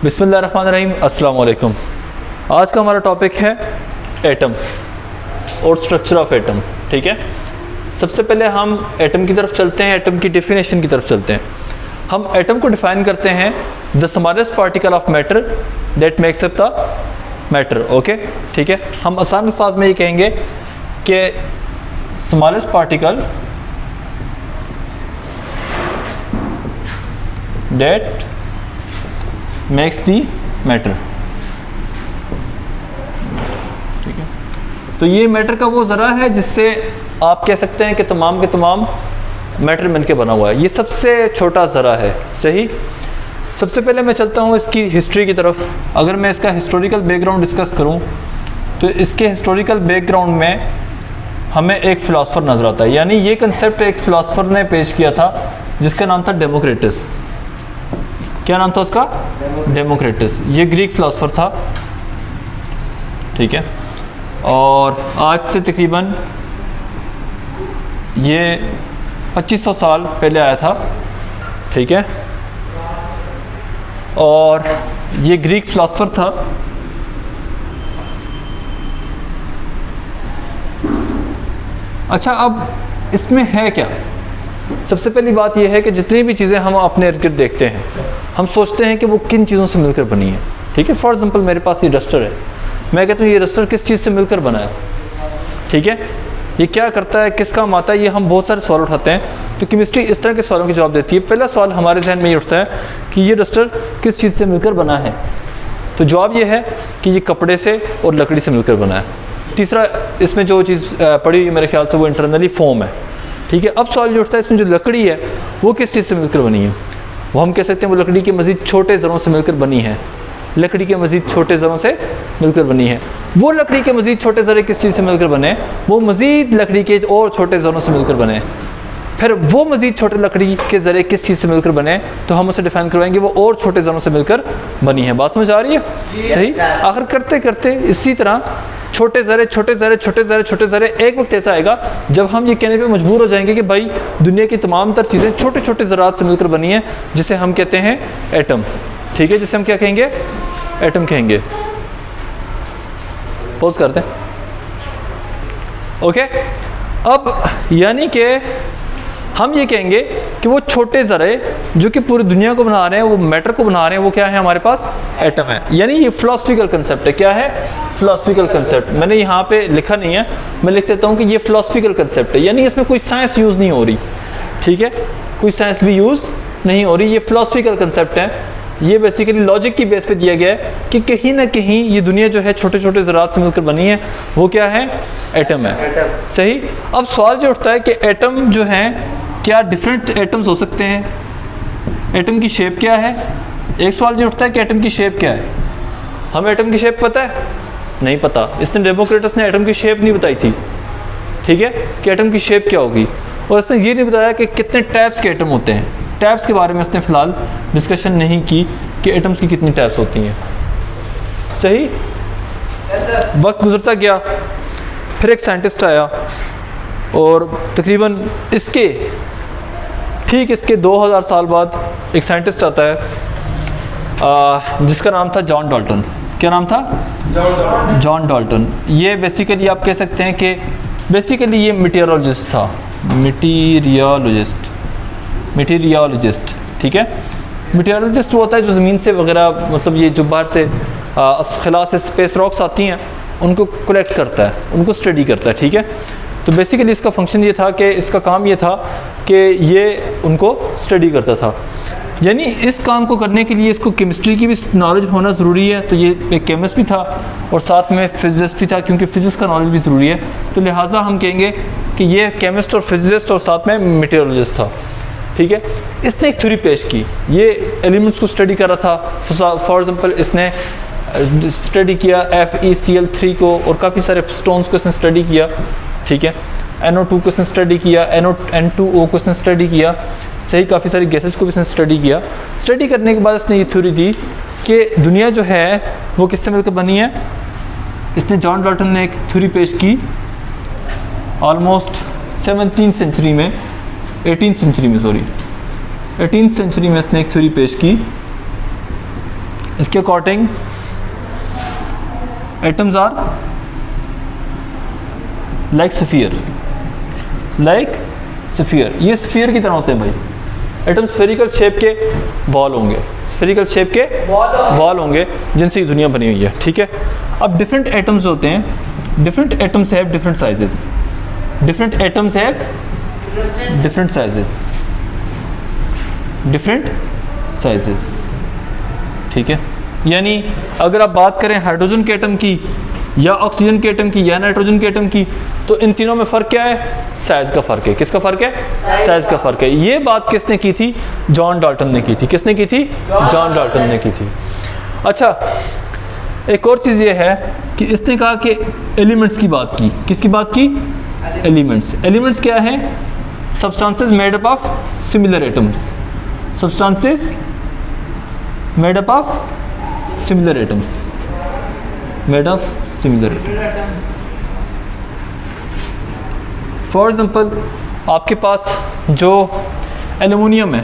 बिस्मिल्लाहिर्रहमानिर्रहीम, अस्सलाम वालेकुम। आज का हमारा टॉपिक है एटम और स्ट्रक्चर ऑफ एटम। ठीक है, सबसे पहले हम एटम की तरफ चलते हैं, एटम की डेफिनेशन की तरफ चलते हैं। हम एटम को डिफाइन करते हैं the smallest particle of matter that makes up the matter. Okay, ठीक है, हम आसान अल्फाज में ये कहेंगे कि smallest particle that makes the matter. ठीक है, तो ये मैटर का वो ज़रा है जिससे आप कह सकते हैं कि तमाम के तमाम मैटर मिलकर बना हुआ है। ये सबसे छोटा ज़रा है। सही, सबसे पहले मैं चलता हूँ इसकी हिस्ट्री की तरफ। अगर मैं इसका हिस्टोरिकल बैकग्राउंड डिस्कस करूँ तो इसके हिस्टोरिकल बैकग्राउंड में हमें एक फ़िलासफ़र नज़र आता है। यानी ये कंसेप्ट एक फ़िलासफ़र ने पेश किया था जिसका नाम था डेमोक्रिटस। क्या नाम था उसका? डेमोक्रिटस। ये ग्रीक फ़िलासफ़र था। ठीक है, और आज से तकरीबन ये 2500 साल पहले आया था। ठीक है, और ये ग्रीक फ़िलासफ़र था। अच्छा, अब इसमें है क्या? सबसे पहली बात यह है कि जितनी भी चीज़ें हम अपने इर्द गिर्द देखते हैं, हम सोचते हैं कि वो किन चीज़ों से मिलकर बनी है। ठीक है, फॉर एग्जांपल मेरे पास ये रस्टर है, मैं कहता हूँ ये रस्टर किस चीज़ से मिलकर बना है। ठीक है, ये क्या करता है, किस काम आता है, ये हम बहुत सारे सवाल उठाते हैं। तो केमिस्ट्री इस तरह के सवालों के जवाब देती है। पहला सवाल हमारे जहन में ये उठता है कि ये रस्टर किस चीज़ से मिलकर बना है। तो जवाब ये है कि ये कपड़े से और लकड़ी से मिलकर बना है। तीसरा, इसमें जो चीज़ पड़ी हुई मेरे ख्याल से वो इंटरनली फोम है। ठीक है, अब सवाल ये उठता है इसमें जो लकड़ी है वो किस चीज़ से मिलकर बनी है। वो हम कह सकते हैं वो लकड़ी के मज़ीद छोटे ज़रों से मिलकर बनी है। लकड़ी के मज़ीद छोटे ज़रों से मिलकर बनी है। वो लकड़ी के मज़ीद छोटे ज़रे किस चीज़ से मिलकर बने? वो मज़ीद लकड़ी के और छोटे ज़रों से मिलकर बने। फिर वो मज़ीद छोटे लकड़ी के ज़रे किस चीज़ से मिलकर बने, तो हम उसे डिफाइन करवाएंगे वो और छोटे ज़रों से मिलकर बनी है। बात समझ आ रही है? सही। आखिर करते करते इसी तरह छोटे ज़रे छोटे ज़रे छोटे ज़रे छोटे ज़रे, एक वक्त ऐसा आएगा जब हम ये कहने पे मजबूर हो जाएंगे कि भाई दुनिया की तमाम तर चीज़ें छोटे छोटे ज़रात से मिलकर बनी है, जिसे हम कहते हैं एटम। ठीक है, जिसे हम क्या कहेंगे? एटम कहेंगे। पॉज करते हैं। ओके, अब यानी कि हम ये कहेंगे कि वो छोटे ज़रे जो कि पूरी दुनिया को बना रहे हैं, वो मैटर को बना रहे हैं, वो क्या है? हमारे पास एटम है। यानी ये फिलोसफिकल कंसेप्ट है। क्या है? Philosophical concept. मैंने यहाँ पे लिखा नहीं है, मैं लिख देता हूँ कि ये फिलोसफिकल कंसेप्ट है। यानी इसमें कोई साइंस यूज़ नहीं हो रही। ठीक है, कोई साइंस भी यूज़ नहीं हो रही। ये फिलोसफिकल कंसेप्ट है। ये बेसिकली लॉजिक की बेस पे दिया गया है कि कहीं ना कहीं ये दुनिया जो है छोटे छोटे ज़रात से मिलकर बनी है। वो क्या है? एटम है। सही। अब सवाल जो उठता है कि एटम जो है, क्या डिफरेंट एटम्स हो सकते हैं? एटम की शेप क्या है? एक सवाल जो उठता है कि एटम की शेप क्या है? हमें एटम की शेप पता है? नहीं पता। इसने डेमोक्रिटस ने एटम की शेप नहीं बताई थी। ठीक है, कि एटम की शेप क्या होगी, और इसने ये नहीं बताया कि कितने टाइप्स के एटम होते हैं। टाइप्स के बारे में इसने फ़िलहाल डिस्कशन नहीं की कि एटम्स की कितनी टाइप्स होती हैं। सही। वक्त गुजरता गया, फिर एक साइंटिस्ट आया और तकरीबन इसके 2000 साल बाद एक साइंटिस्ट आता है जिसका नाम था जॉन डाल्टन। क्या नाम था? John Dalton. ये बेसिकली आप कह सकते हैं कि बेसिकली ये मीटेरोलॉजिस्ट था। मीटेरियोलॉजिस्ट। ठीक है, मीटेरियोलॉजिस्ट वो होता है जो ज़मीन से वगैरह, मतलब ये जो बाहर से खला से स्पेस रॉक्स आती हैं उनको कलेक्ट करता है, उनको स्टडी करता है। ठीक है, तो बेसिकली इसका फंक्शन ये था कि इसका काम ये था कि ये उनको स्टडी करता था। यानी इस काम को करने के लिए इसको केमिस्ट्री की भी नॉलेज होना ज़रूरी है। तो ये एक केमिस्ट भी था और साथ में फिजिसिस्ट भी था, क्योंकि फिज़िक्स का नॉलेज भी ज़रूरी है। तो लिहाजा हम कहेंगे कि ये केमिस्ट और फिजिसिस्ट और साथ में मीटेरियोलॉजिस्ट था। ठीक है, इसने एक थ्योरी पेश की। ये एलिमेंट्स को स्टडी कर रहा था। फॉर एग्जांपल इसने स्टडी किया FeCl3 को और काफ़ी सारे स्टोन्स को इसने स्टडी किया। ठीक है, NO2 को इसने स्टडी किया, N2O को इसने स्टडी किया। सही, काफ़ी सारी गैसेस को भी इसने स्टडी किया। स्टडी करने के बाद इसने ये थ्योरी दी कि दुनिया जो है वो किससे मिलकर बनी है। इसने जॉन डाल्टन ने एक थ्योरी पेश की ऑलमोस्ट 18th सेंचुरी में इसने एक थ्योरी पेश की इसके according atoms are like sphere, ये स्फीयर की तरह होते हैं भाई। एटम स्फेरिकल शेप के बॉल होंगे, स्फेरिकल शेप के बॉल होंगे जिनसे ये दुनिया बनी हुई है, ठीक है। अब डिफरेंट एटम्स होते हैं, different atoms have different sizes, different atoms have different sizes, different sizes, ठीक है। यानी अगर आप बात करें हाइड्रोजन के एटम की या ऑक्सीजन के एटम की या नाइट्रोजन के एटम की, तो इन तीनों में फ़र्क क्या है? साइज़ का फ़र्क है। किसका फ़र्क है? साइज़ का फ़र्क है। ये बात किसने की थी? जॉन डाल्टन ने की थी। किसने की थी? जॉन डाल्टन ने की थी। अच्छा, एक और चीज़ ये है कि इसने कहा कि एलिमेंट्स की बात की। किसकी बात की? एलिमेंट्स। एलिमेंट्स क्या है? Substances made up of similar atoms, substances made up of similar atoms, made of similar atoms. For example आपके पास जो एल्युमिनियम है,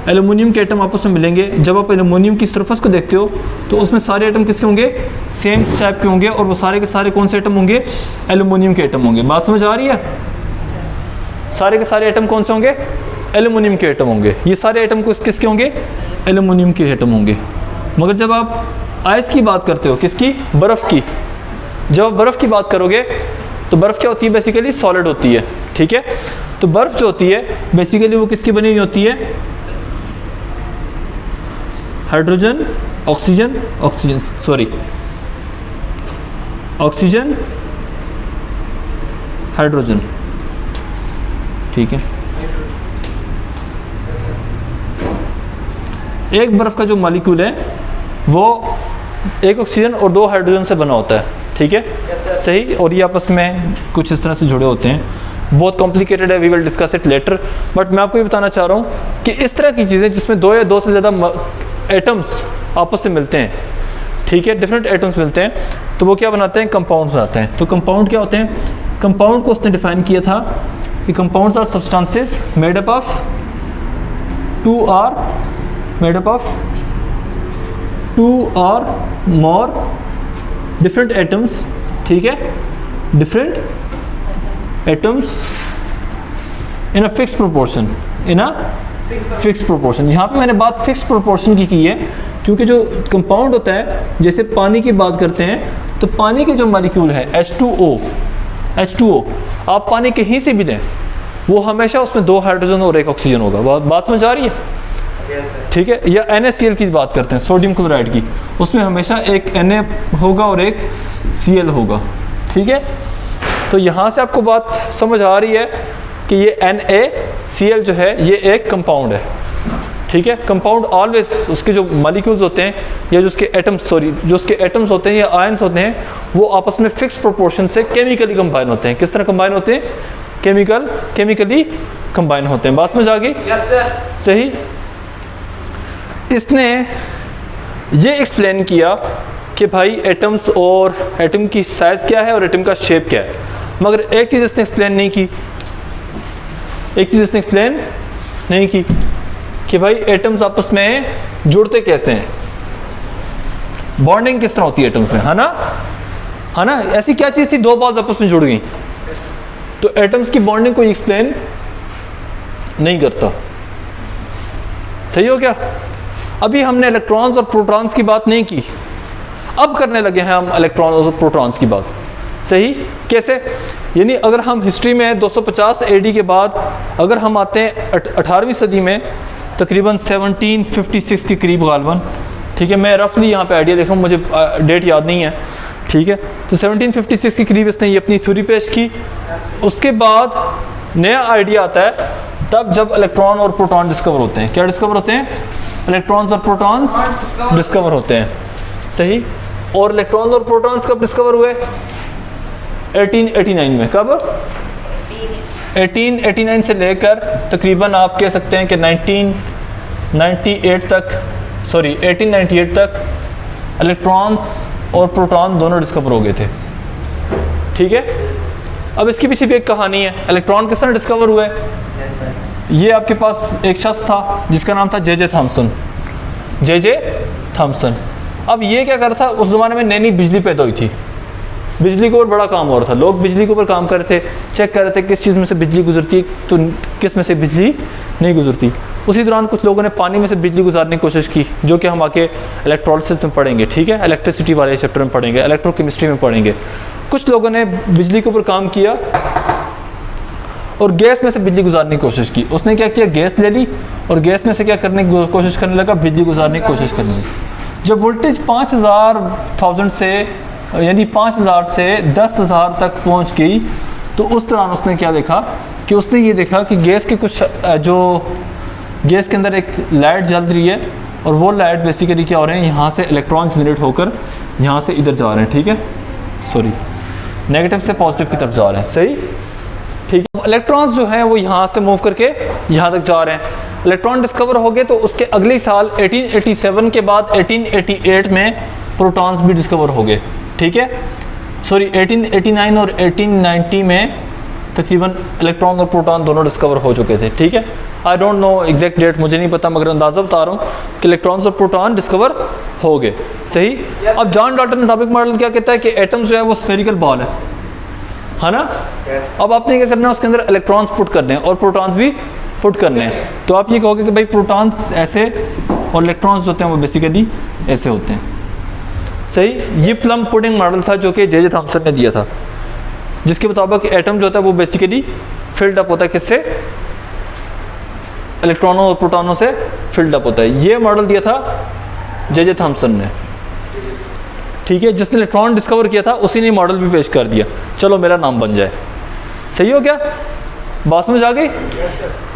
एल्युमिनियम के एटम आपस में मिलेंगे। जब आप एल्युमिनियम की सरफेस को देखते हो तो उसमें सारे एटम किसके होंगे? सेम टाइप के होंगे, और वो सारे के सारे कौन से एटम होंगे? एल्युमिनियम के एटम होंगे। बात समझ आ रही है? सारे के सारे एटम कौन से होंगे? एल्युमिनियम के एटम होंगे। ये सारे एटम किसके होंगे? एल्युमिनियम के एटम होंगे। मगर जब आप आइस की बात करते हो, किसकी? बर्फ़ की। जब आप बर्फ़ की बात करोगे तो बर्फ़ क्या होती है? बेसिकली सॉलिड होती है, ठीक है। तो बर्फ़ जो होती है बेसिकली वो किसकी बनी हुई होती है? हाइड्रोजन, ऑक्सीजन, ऑक्सीजन, हाइड्रोजन, ठीक है। एक बर्फ़ का जो मॉलिक्यूल है वो एक ऑक्सीजन और 2 हाइड्रोजन से बना होता है, ठीक है। सही। और ये आपस में कुछ इस तरह से जुड़े होते हैं। बहुत कॉम्प्लिकेटेड है, we will discuss it later. But मैं आपको ये बताना चाह रहा हूँ कि इस तरह की चीज़ें जिसमें 2 या 2 से ज़्यादा एटम्स आपस में मिलते हैं, ठीक है, डिफरेंट एटम्स मिलते हैं, तो वो क्या बनाते हैं? कंपाउंड बनाते हैं। तो कंपाउंड क्या होते हैं? कंपाउंड को उसने डिफाइन किया था कि compounds are substances made up of 2 or more different atoms, ठीक है, different atoms in a fixed proportion, in a fixed proportion। यहाँ पे मैंने बात fixed proportion की है क्योंकि जो कंपाउंड होता है, जैसे पानी की बात करते हैं तो पानी के जो मॉलिक्यूल है H2O, आप पानी कहीं से भी दें वो हमेशा उसमें 2 हाइड्रोजन और 1 ऑक्सीजन होगा। बात समझ आ रही है? ठीक है। या NaCl की बात करते हैं, सोडियम क्लोराइड की, उसमें हमेशा एक Na होगा और एक Cl होगा, ठीक है। तो यहाँ से आपको बात समझ आ रही है कि ये NaCl जो है ये एक कंपाउंड है, ठीक है। कंपाउंड ऑलवेज उसके जो मॉलिक्यूल्स होते हैं या जो उसके एटम्स होते हैं या आयंस होते हैं वो आपस में फिक्स प्रोपोर्शन से केमिकली कंबाइन होते हैं। किस तरह कंबाइन होते हैं? केमिकली कंबाइन होते हैं। बात समझ आ गई? Yes sir. सही। इसने ये एक्सप्लेन किया कि भाई एटम्स और एटम की साइज़ क्या है और एटम का शेप क्या है, मगर एक चीज़ इसने एक्सप्लेन नहीं की, कि भाई एटम्स आपस में जुड़ते कैसे हैं, बॉन्डिंग किस तरह होती है एटम्स में, है ना। ऐसी क्या चीज़ थी? 2 बॉल्स आपस में जुड़ गई, तो एटम्स की बॉन्डिंग कोई एक्सप्लेन नहीं करता। सही हो गया? अभी हमने इलेक्ट्रॉन्स और प्रोटॉन्स की बात नहीं की, अब करने लगे हैं हम इलेक्ट्रॉन्स और प्रोटॉन्स की बात। सही। कैसे? यानी अगर हम हिस्ट्री में 250 AD के बाद अगर हम आते हैं 18वीं सदी में, तकरीबन 1756 के करीब गालबन, ठीक है, मैं रफली यहाँ पे आइडिया देख रहा हूँ, मुझे डेट याद नहीं है, ठीक है। तो 1756 के करीब इसने ये अपनी थ्योरी पेश की। उसके बाद नया आइडिया आता है तब जब इलेक्ट्रॉन और प्रोटॉन डिस्कवर होते हैं। क्या डिस्कवर होते हैं? इलेक्ट्रॉन्स और प्रोटॉन्स डिस्कवर होते हैं। सही। और इलेक्ट्रॉन्स और प्रोटॉन्स कब डिस्कवर हुए? 1889 में। कब? 1889 से लेकर तकरीबन आप कह सकते हैं कि 1898 तक इलेक्ट्रॉन्स और प्रोटॉन दोनों डिस्कवर हो गए थे, ठीक है। अब इसके पीछे भी एक कहानी है। इलेक्ट्रॉन किस तरह डिस्कवर हुए? ये आपके पास एक शख्स था जिसका नाम था जे थॉमसन, जे थॉमसन। अब ये क्या कर रहा था, उस ज़माने में नई नई बिजली पैदा हुई थी, बिजली के ऊपर बड़ा काम हो रहा था, लोग बिजली के ऊपर काम कर रहे थे, चेक कर रहे थे किस चीज़ में से बिजली गुजरती है तो किस में से बिजली नहीं गुजरती। उसी दौरान कुछ लोगों ने पानी में से बिजली गुजारने की कोशिश की, जो कि हम आके इलेक्ट्रोलिसिस में पढ़ेंगे, ठीक है, इलेक्ट्रिसिटी वाले चैप्टर में पढ़ेंगे, इलेक्ट्रोकेमिस्ट्री में पढ़ेंगे। कुछ लोगों ने बिजली के ऊपर काम किया और गैस में से बिजली गुजारने की कोशिश की। उसने क्या किया, गैस ले ली और गैस में से क्या करने की कोशिश करने लगा, बिजली गुजारने की कोशिश करने लगी। जब वोल्टेज 5000 से यानी 5000 से 10,000 तक पहुंच गई तो उस दौरान उसने क्या देखा कि उसने ये देखा कि गैस के कुछ जो गैस के अंदर एक लाइट जल रही है और वो लाइट बेसिकली क्या हो रहे हैं, यहाँ से इलेक्ट्रॉन जनरेट होकर यहाँ से इधर जा रहे हैं, ठीक है, सॉरी नेगेटिव से पॉजिटिव की तरफ जा रहे हैं, सही, ठीक है। इलेक्ट्रॉन्स जो हैं वो यहाँ से मूव करके यहाँ तक जा रहे हैं। इलेक्ट्रॉन डिस्कवर हो गए तो उसके अगले साल 1887 के बाद 1888 में प्रोटॉन्स भी डिस्कवर हो गए, ठीक है, सॉरी 1889 और 1890 में तकरीबन इलेक्ट्रॉन और प्रोटॉन दोनों डिस्कवर हो चुके थे, ठीक है। I don't know exact date, मुझे नहीं पता, मगर अंदाज़ा बता रहा हूँ कि इलेक्ट्रॉन्स और प्रोटॉन डिस्कवर हो गए, सही। अब जॉन डॉल्टन एटॉमिक मॉडल क्या कहता है कि एटम जो है वो स्फेरिकल बॉल है ना। अब आपने क्या करना है, उसके अंदर इलेक्ट्रॉन्स पुट करने हैं और प्रोटॉन्स भी पुट करने हैं। तो आप ये कहोगे कि भाई प्रोटॉन्स ऐसे और इलेक्ट्रॉन्स होते हैं वो बेसिकली ऐसे होते हैं, सही। ये प्लम पुडिंग मॉडल था जो कि जे थॉमसन ने दिया था, जिसके मुताबिक एटम जो होता है वो बेसिकली फिल्ड अप होता है, किससे, इलेक्ट्रॉनों और प्रोटॉनों से फिल्ड अप होता है। ये मॉडल दिया था जे थॉमसन ने, ठीक है। जिसने इलेक्ट्रॉन डिस्कवर किया था उसी ने मॉडल भी पेश कर दिया, चलो मेरा नाम बन जाए, सही हो गया, बात समझ आ गई।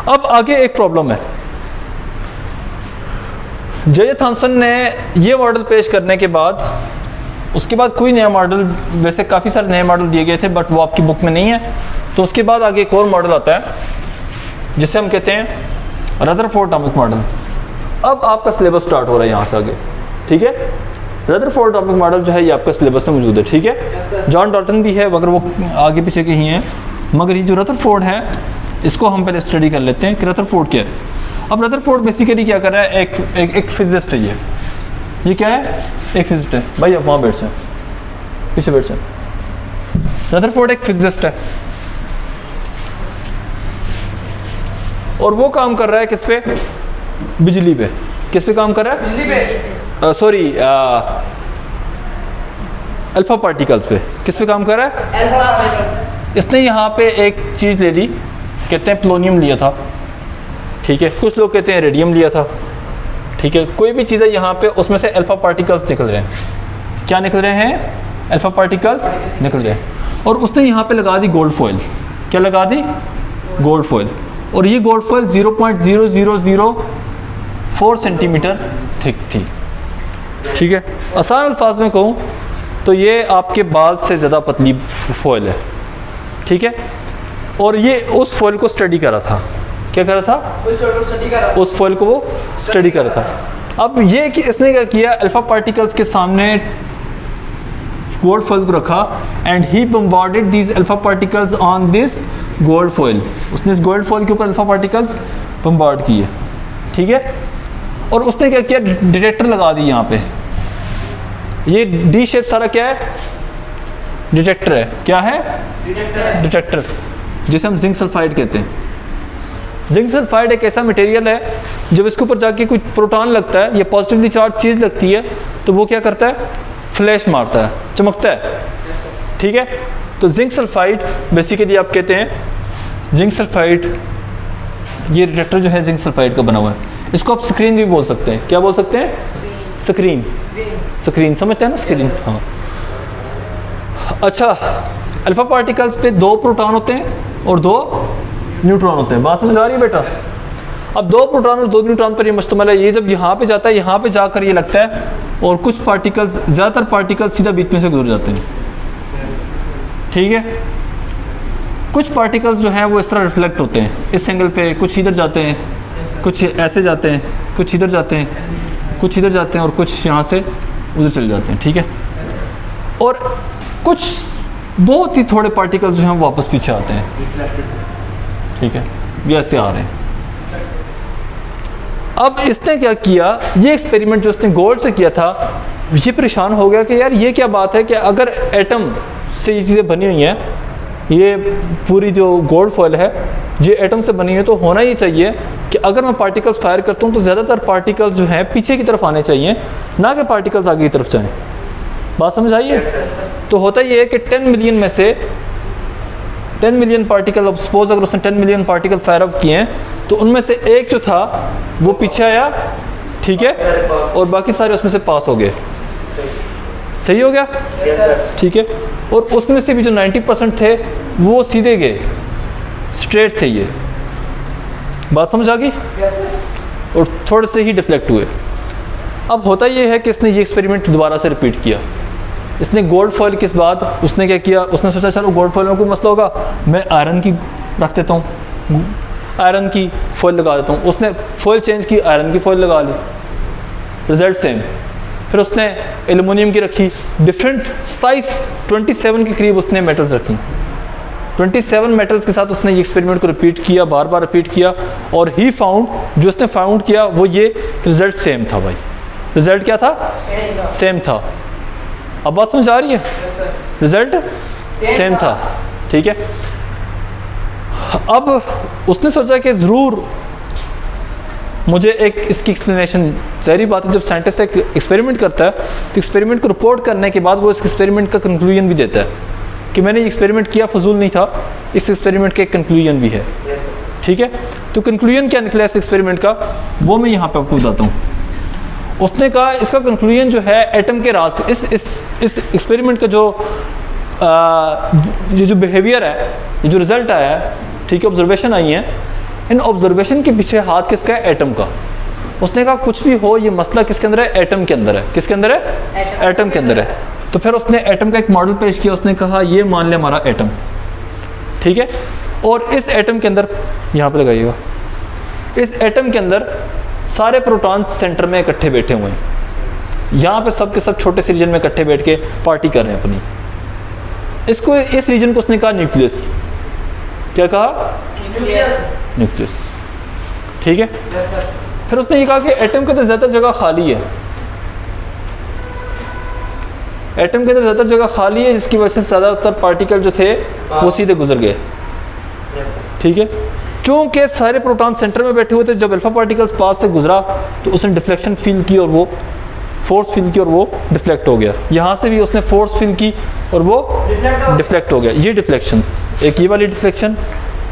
अब आगे एक प्रॉब्लम है, जे थॉमसन ने ये मॉडल पेश करने के बाद उसके बाद कोई नया मॉडल, वैसे काफ़ी सारे नए मॉडल दिए गए थे बट वो आपकी बुक में नहीं है, तो उसके बाद आगे एक और मॉडल आता है जिसे हम कहते हैं रदरफोर्ड एटॉमिक मॉडल। अब आपका सिलेबस स्टार्ट हो रहा है यहाँ से आगे, ठीक है। रदरफोर्ड एटॉमिक मॉडल जो है ये आपका सिलेबस में मौजूद है, ठीक है। जॉन डॉल्टन भी है मगर वो आगे पीछे के ही हैं, मगर ये जो रदरफोर्ड है इसको हम पहले स्टडी कर लेते हैं कि रदरफोर्ड क्या है। अब रदरफोर्ड बेसिकली क्या कर रहा है, एक फिजिस्ट है, ये क्या है, एक फिजिस्ट है। भाई आप वहाँ बैठ जाए, पीछे बैठ जाए। रदरफोर्ड एक फिजिस्ट है और वो काम कर रहा है किस पे, बिजली पे। किस पे काम कर रहा है, बिजली पे, सॉरी अल्फा पार्टिकल्स पे। किस पे काम कर रहा है, अल्फा। इसने यहाँ पे एक चीज़ ले ली, कहते हैं प्लोनियम लिया था, ठीक है, कुछ लोग कहते हैं रेडियम लिया था, ठीक है। कोई भी चीज़ है यहाँ पे, उसमें से अल्फा पार्टिकल्स निकल रहे हैं। क्या निकल रहे हैं, अल्फा पार्टिकल्स निकल रहे हैं। और उसने यहाँ पे लगा दी गोल्ड फॉइल। क्या लगा दी, गोल्ड फॉइल। और ये गोल्ड फॉइल 0.0004 सेंटीमीटर थिक थी, ठीक है। आसान अल्फाज में कहूँ तो ये आपके बाल से ज़्यादा पतली फॉइल है, ठीक है। और ये उस फॉइल को स्टडी कर रहा था, क्या कर रहा था, उस फॉइल को वो स्टडी कर रहा था। अब ये कि इसने क्या किया, अल्फा पार्टिकल्स के सामने गोल्ड फॉइल को रखा and he bombarded these alpha particles on this gold foil. उसने इस गोल्ड फॉइल के ऊपर अल्फा पार्टिकल्स बम्बार्ड किए, ठीक है। और उसने क्या किया, डिटेक्टर लगा दी यहाँ पे। ये डी शेप सारा क्या है, डिटेक्टर है। क्या है, डिटेक्टर, जिसे हम जिंक सल्फाइड कहते हैं। जिंक सल्फाइड एक ऐसा मटेरियल है जब इसके ऊपर जाके कोई प्रोटॉन लगता है या पॉजिटिवली चार्ज चीज़ लगती है तो वो क्या करता है, फ्लैश मारता है, चमकता है, ठीक है। तो जिंक सल्फाइड बेसिकली आप कहते हैं जिंक सल्फाइड, ये डिटेक्टर जो है जिंक सल्फाइड का बना हुआ है। इसको आप स्क्रीन भी बोल सकते हैं। क्या बोल सकते हैं, स्क्रीन, स्क्रीन समझते हैं ना, स्क्रीन, हाँ। अच्छा, अल्फा पार्टिकल्स पे 2 प्रोटॉन होते हैं और 2 न्यूट्रॉन होते हैं। बात समझ आ रही है बेटा। अब 2 प्रोटॉन और 2 न्यूट्रॉन पर ये मुश्तमिल है। ये जब यहाँ पे जाता है, यहाँ पे जाकर ये लगता है और कुछ पार्टिकल्स, ज़्यादातर पार्टिकल्स सीधा बीच में से गुजर जाते हैं, ठीक है। कुछ पार्टिकल्स जो हैं वो इस तरह रिफ्लेक्ट होते हैं इस एंगल पे, कुछ इधर जाते हैं, कुछ ऐसे जाते हैं, कुछ इधर जाते हैं, कुछ इधर जाते हैं और कुछ यहाँ से उधर चले जाते हैं, ठीक है। और कुछ बहुत ही थोड़े पार्टिकल्स जो हैं वो वापस पीछे आते हैं, ठीक है, ये ऐसे आ रहे हैं। अब इसने क्या किया, ये एक्सपेरिमेंट जो इसने गोल्ड से किया था, ये परेशान हो गया कि यार ये क्या बात है कि अगर एटम से ये चीज़ें बनी हुई हैं, ये पूरी जो गोल्ड फॉइल है ये एटम से बनी है, तो होना ही चाहिए कि अगर मैं पार्टिकल्स फायर करता हूँ तो ज़्यादातर पार्टिकल्स जो हैं पीछे की तरफ आने चाहिए, ना कि पार्टिकल्स आगे की तरफ जाएँ। बात समझ आई है? तो होता ये है कि 10 मिलियन में से 10 मिलियन पार्टिकल, अब सपोज अगर उसने 10 मिलियन पार्टिकल फायर अप किए हैं तो उनमें से एक जो था वो पीछे आया, ठीक है, और बाकी सारे उसमें से पास हो गए। सही हो गया? ठीक है। और उसमें से भी जो 90% थे वो सीधे गए, स्ट्रेट थे ये। बात समझ आ गई? और थोड़े से ही डिफ्लेक्ट हुए। अब होता ये है कि इसने ये एक्सपेरिमेंट दोबारा से रिपीट किया। इसने गोल्ड फॉइल के बाद उसने क्या किया, उसने सोचा चलो गोल्ड फॉइल में कोई मसला होगा, मैं आयरन की रख देता हूँ, आयरन की फॉइल लगा देता हूँ। उसने फॉइल चेंज की, आयरन की फॉइल लगा ली, रिजल्ट सेम। फिर उसने एल्युमिनियम की रखी, डिफरेंट 27 के करीब उसने मेटल्स रखी। 27 मेटल्स के साथ उसने ये एक्सपेरिमेंट को रिपीट किया, बार बार रिपीट किया, और ही फाउंड, जो उसने फाउंड किया वो ये, रिजल्ट सेम था भाई। रिजल्ट क्या था? सेम था। अब बात समझ आ रही है? रिजल्ट सेम था, ठीक है। अब उसने सोचा कि ज़रूर मुझे एक इसकी एक्सप्लेनेशन, ज़ाहिर बात है जब साइंटिस्ट एक एक्सपेरिमेंट करता है तो एक्सपेरिमेंट को रिपोर्ट करने के बाद वो इस एक्सपेरिमेंट का कंक्लूजन भी देता है कि मैंने ये एक्सपेरिमेंट किया, फजूल नहीं था, इस एक्सपेरिमेंट का एक कंक्लूजन भी है, ठीक है। तो कंक्लूजन क्या निकला इस एक्सपेरिमेंट का, वो मैं यहाँ पे आपको बताता हूँ। उसने कहा इसका कंक्लूजन जो है एटम के राज, इस एक्सपेरिमेंट का ये जो बिहेवियर है, ये जो रिज़ल्ट आया है, ठीक है, ऑब्जर्वेशन आई है, इन ऑब्जर्वेशन के पीछे हाथ किसका है? एटम का। उसने कहा कुछ भी हो, ये मसला किसके अंदर है? एटम के अंदर है। किसके अंदर है? एटम के अंदर है। तो फिर उसने एटम का एक मॉडल पेश किया। उसने कहा ये मान ले हमारा एटम, ठीक है, और इस एटम के अंदर, यहाँ पे लगाइएगा, इस एटम के अंदर सारे प्रोटॉन्स सेंटर में इकट्ठे बैठे हुए हैं। यहाँ पे सब के सब छोटे से रीजन में इकट्ठे बैठ के पार्टी कर रहे हैं अपनी। इसको, इस रीजन को उसने कहा न्यूक्लियस। क्या कहा? न्यूक्लियस, ठीक है। फिर उसने ये कहा कि एटम के अंदर ज़्यादातर जगह खाली है, एटम के अंदर ज़्यादातर जगह खाली है, जिसकी वजह से ज़्यादातर पार्टिकल जो थे वो सीधे गुजर गए, ठीक है। चूँकि सारे प्रोटॉन सेंटर में बैठे हुए थे, जब अल्फा पार्टिकल्स पास से गुजरा तो उसने डिफ्लेक्शन फील की और वो फोर्स फील की और वो डिफ्लेक्ट हो गया। यहाँ से भी उसने फोर्स फील की और वो डिफ्लेक्ट हो गया। ये डिफ्लेक्शंस, एक ये वाली डिफ्लेक्शन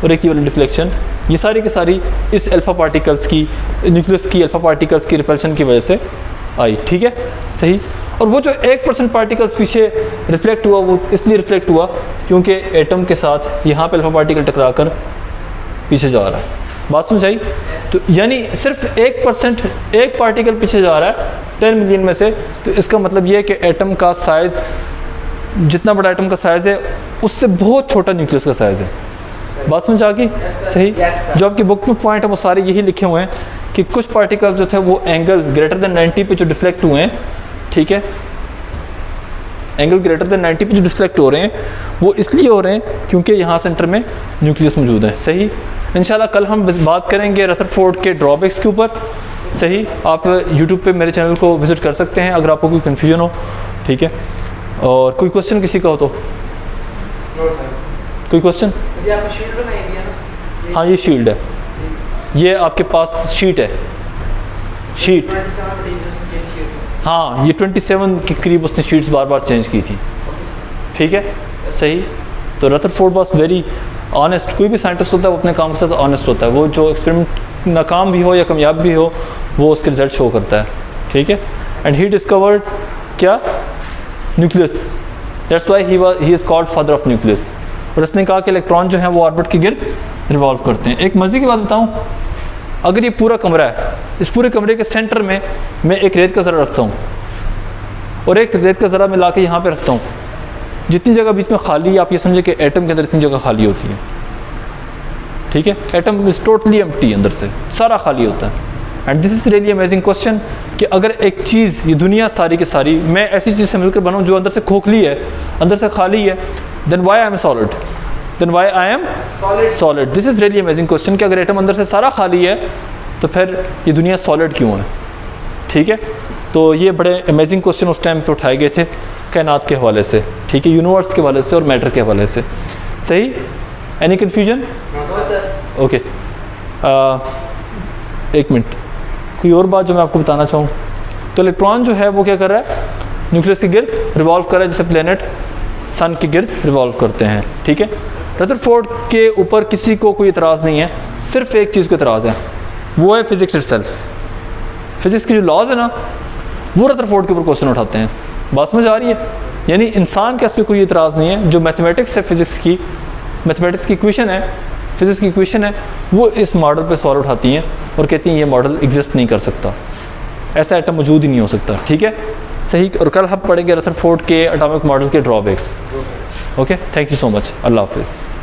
और एक ये वाली डिफ्लेक्शन, ये सारी की सारी इस अल्फा पार्टिकल्स की, न्यूक्लियस की अल्फा पार्टिकल्स की रिपल्शन की वजह से आई, ठीक है, सही। और वो जो 1% पार्टिकल्स पीछे रिफ्लेक्ट हुआ, वो इसलिए रिफ्लेक्ट हुआ क्योंकि एटम के साथ यहाँ पे अल्फा पार्टिकल टकरा कर पीछे जा रहा है। बात समझ आई? तो यानी सिर्फ 1%, एक पार्टिकल पीछे जा रहा है 10 मिलियन में से, तो इसका मतलब ये है कि एटम का साइज़, जितना बड़ा एटम का साइज़ है उससे बहुत छोटा न्यूक्लियस का साइज़ है। बात समझ आ गई? सही। जो आपकी बुक में पॉइंट है वो सारे यही लिखे हुए हैं कि कुछ पार्टिकल्स जो थे वो एंगल ग्रेटर देन 90 पे जो डिफ्लेक्ट हुए हैं, ठीक है, एंगल ग्रेटर देन 90 पे जो डिफ्लेक्ट हो रहे हैं वो इसलिए हो रहे हैं क्योंकि यहाँ सेंटर में न्यूक्लियस मौजूद है। सही। इंशाल्लाह कल हम बात करेंगे रदरफोर्ड के ड्रॉबैक्स के ऊपर। सही। आप यूट्यूब पे मेरे चैनल को विज़िट कर सकते हैं अगर आपको कोई कन्फ्यूजन हो, ठीक है। और कोई क्वेश्चन किसी का हो तो? कोई क्वेश्चन? हाँ, ये शील्ड है, ये आपके पास शीट है, शीट। हाँ, ये 27 के करीब उसने शीट्स बार बार चेंज की थी, ठीक है, सही। तो रदरफोर्ड वाज वेरी ऑनेस्ट। कोई भी साइंटिस्ट होता है वो अपने काम के साथ ऑनेस्ट होता है। वो जो एक्सपेरिमेंट नाकाम भी हो या कामयाब भी हो, वो उसके रिजल्ट शो करता है, ठीक है। एंड ही डिस्कवर्ड क्या? Nucleus. That's why he is called father of nucleus. और उसने कहा कि इलेक्ट्रॉन जो है वो ऑर्बिट के गिर्द रिवॉल्व करते हैं। एक मज़े की बात बताऊं, अगर ये पूरा कमरा है, इस पूरे कमरे के सेंटर में मैं एक रेत का ज़रा रखता हूँ और एक रेत का ज़रा मैं ला के यहाँ पर रखता हूँ, जितनी जगह बीच में खाली, आप ये समझे कि एटम के अंदर इतनी जगह खाली होती है, ठीक है। एटम इज़ टोटली एम्प्टी, अंदर से सारा खाली होता है। And this is really amazing question कि अगर एक चीज़, ये दुनिया सारी की सारी मैं ऐसी चीज़ से मिलकर बनाऊँ जो अंदर से खोखली है, अंदर से खाली है, then why I am solid, then why I am solid. This is really amazing question कि अगर एटम अंदर से सारा खाली है तो फिर ये दुनिया सॉलिड क्यों है? ठीक है, तो ये बड़े अमेजिंग क्वेश्चन उस टाइम पे उठाए गए थे कायनात के हवाले से, ठीक है, यूनिवर्स के हवाले से और मैटर के हवाले से। सही? Any confusion? ओके, एक मिनट, कोई और बात जो मैं आपको बताना चाहूँ? तो इलेक्ट्रॉन जो है वो क्या कर रहा है? न्यूक्लियस के गिर्द रिवॉल्व कर रहा है, जैसे प्लेनेट सन के गिर्द रिवॉल्व करते हैं। ठीक है, रदरफोर्ड के ऊपर किसी को कोई इतराज़ नहीं है, सिर्फ एक चीज़ को इतराज़ है, वो है फिज़िक्स इटसेल्फ। फिज़िक्स की जो लॉज है ना, वो रदरफोर्ड के ऊपर क्वेश्चन उठाते हैं। बात समझ आ रही है? यानी इंसान के असली कोई इतराज़ नहीं है, जो मैथमेटिक्स है, फिज़िक्स की मैथमेटिक्स की इक्वेशन है, फिज़िक्स की इक्वेशन है, वो इस मॉडल पे सवाल उठाती हैं और कहती हैं ये मॉडल एग्जिस्ट नहीं कर सकता, ऐसा एटम मौजूद ही नहीं हो सकता। ठीक है, सही। और कल हम पढ़ेंगे रदरफोर्ड के एटॉमिक मॉडल के drawbacks. Okay, thank you so much, अल्लाह हाफिज़।